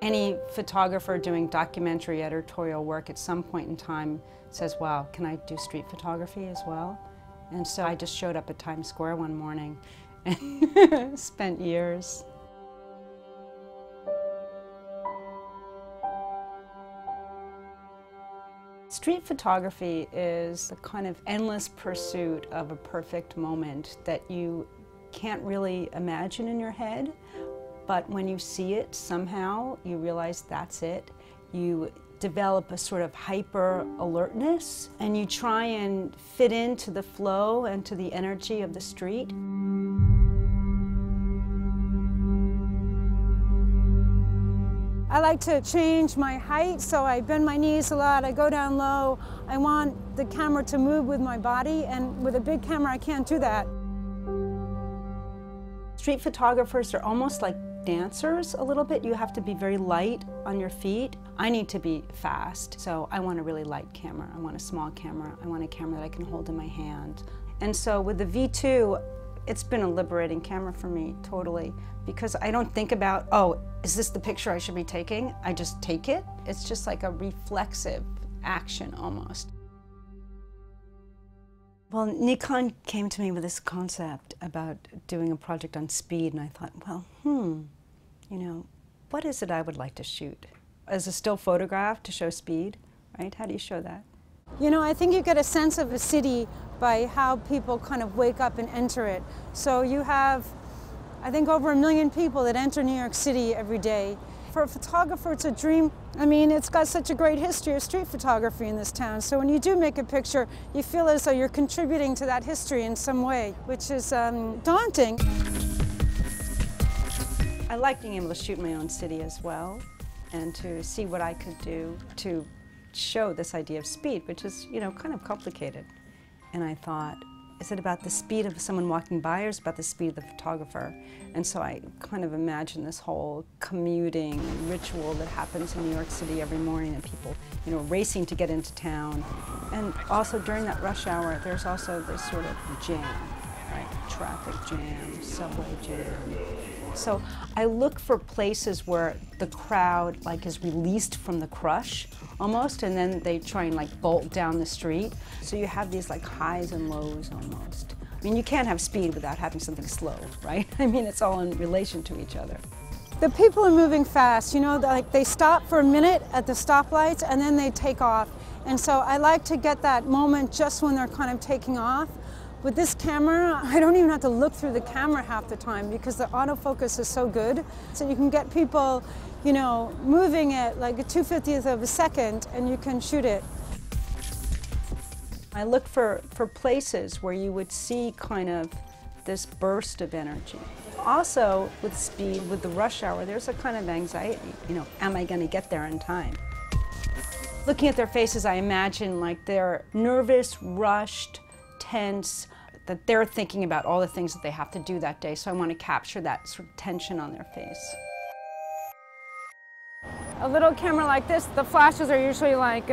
Any photographer doing documentary editorial work at some point in time says, wow, can I do street photography as well? And so I just showed up at Times Square one morning and spent years. Street photography is the kind of endless pursuit of a perfect moment that you can't really imagine in your head, but when you see it, somehow you realize that's it. You develop a sort of hyper alertness, and you try and fit into the flow and to the energy of the street. I like to change my height, so I bend my knees a lot, I go down low. I want the camera to move with my body, and with a big camera I can't do that. Street photographers are almost like dancers a little bit. You have to be very light on your feet. I need to be fast, so I want a really light camera. I want a small camera. I want a camera that I can hold in my hand. And so with the V2, it's been a liberating camera for me, totally, because I don't think about, oh, is this the picture I should be taking? I just take it. It's just like a reflexive action almost. Well, Nikon came to me with this concept about doing a project on speed, and I thought, well, you know, what is it I would like to shoot? As a still photograph to show speed, right? How do you show that? You know, I think you get a sense of a city by how people kind of wake up and enter it. So you have, I think, over 1 million people that enter New York City every day. For a photographer, it's a dream. I mean, it's got such a great history of street photography in this town. So when you do make a picture, you feel as though you're contributing to that history in some way, which is daunting. I like being able to shoot my own city as well, and to see what I could do to show this idea of speed, which is, you know, kind of complicated. And I thought, is it about the speed of someone walking by, or is it about the speed of the photographer? And so I kind of imagined this whole commuting ritual that happens in New York City every morning, and people, you know, racing to get into town. And also during that rush hour, there's also this sort of jam, right? Traffic jam, subway jam. So I look for places where the crowd like is released from the crush almost, and then they try and like bolt down the street. So you have these like highs and lows almost. I mean, you can't have speed without having something slow, right? I mean, it's all in relation to each other. The people are moving fast, you know, like they stop for a minute at the stoplights and then they take off. And so I like to get that moment just when they're kind of taking off. With this camera, I don't even have to look through the camera half the time because the autofocus is so good. So you can get people, you know, moving at like a 2/50th of a second, and you can shoot it. I look for places where you would see kind of this burst of energy. Also, with speed, with the rush hour, there's a kind of anxiety. You know, am I going to get there in time? Looking at their faces, I imagine like they're nervous, rushed, tense, that they're thinking about all the things that they have to do that day, so I want to capture that sort of tension on their face. A little camera like this, the flashes are usually like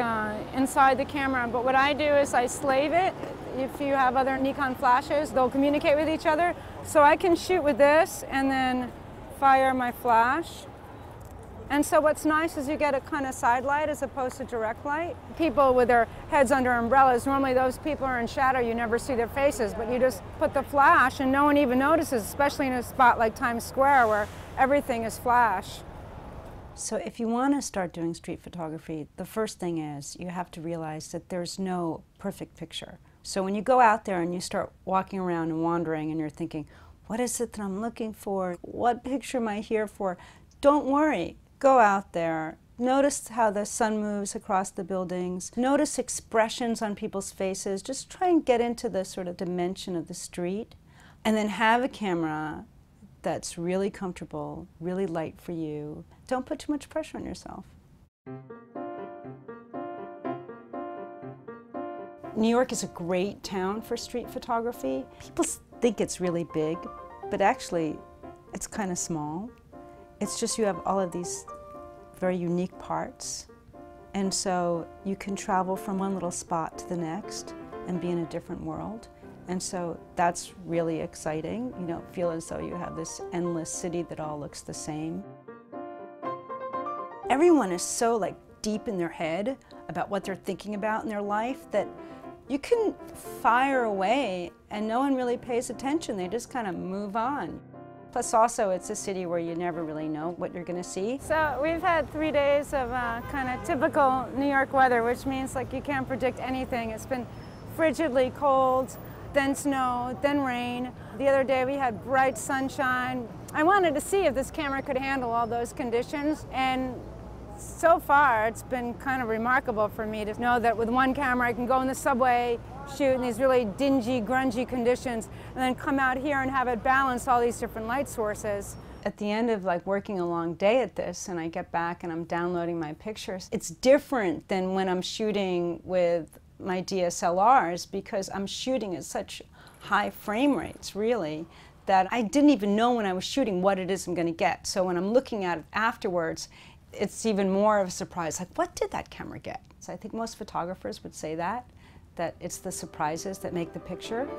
inside the camera, but what I do is I slave it. If you have other Nikon flashes, they'll communicate with each other. So I can shoot with this and then fire my flash. And so what's nice is you get a kind of side light as opposed to direct light. People with their heads under umbrellas, normally those people are in shadow, you never see their faces, but you just put the flash and no one even notices, especially in a spot like Times Square where everything is flash. So if you want to start doing street photography, the first thing is you have to realize that there's no perfect picture. So when you go out there and you start walking around and wandering and you're thinking, what is it that I'm looking for? What picture am I here for? Don't worry. Go out there, notice how the sun moves across the buildings, notice expressions on people's faces, just try and get into the sort of dimension of the street, and then have a camera that's really comfortable, really light for you. Don't put too much pressure on yourself. New York is a great town for street photography. People think it's really big, but actually it's kind of small. It's just you have all of these very unique parts, and so you can travel from one little spot to the next and be in a different world. And so that's really exciting. You don't feel as though you have this endless city that all looks the same. everyone is so like deep in their head about what they're thinking about in their life that you can fire away and no one really pays attention. They just kind of move on. Plus also it's a city where you never really know what you're going to see. So we've had 3 days of kind of typical New York weather, which means like you can't predict anything. It's been frigidly cold, then snow, then rain. The other day we had bright sunshine. I wanted to see if this camera could handle all those conditions, and so far it's been kind of remarkable for me to know that with one camera I can go in the subway, shoot in these really dingy, grungy conditions, and then come out here and have it balance all these different light sources. At the end of like working a long day at this and I get back and I'm downloading my pictures, it's different than when I'm shooting with my DSLRs because I'm shooting at such high frame rates, really, that I didn't even know when I was shooting what it is I'm going to get. So when I'm looking at it afterwards, it's even more of a surprise, like what did that camera get? So I think most photographers would say that it's the surprises that make the picture.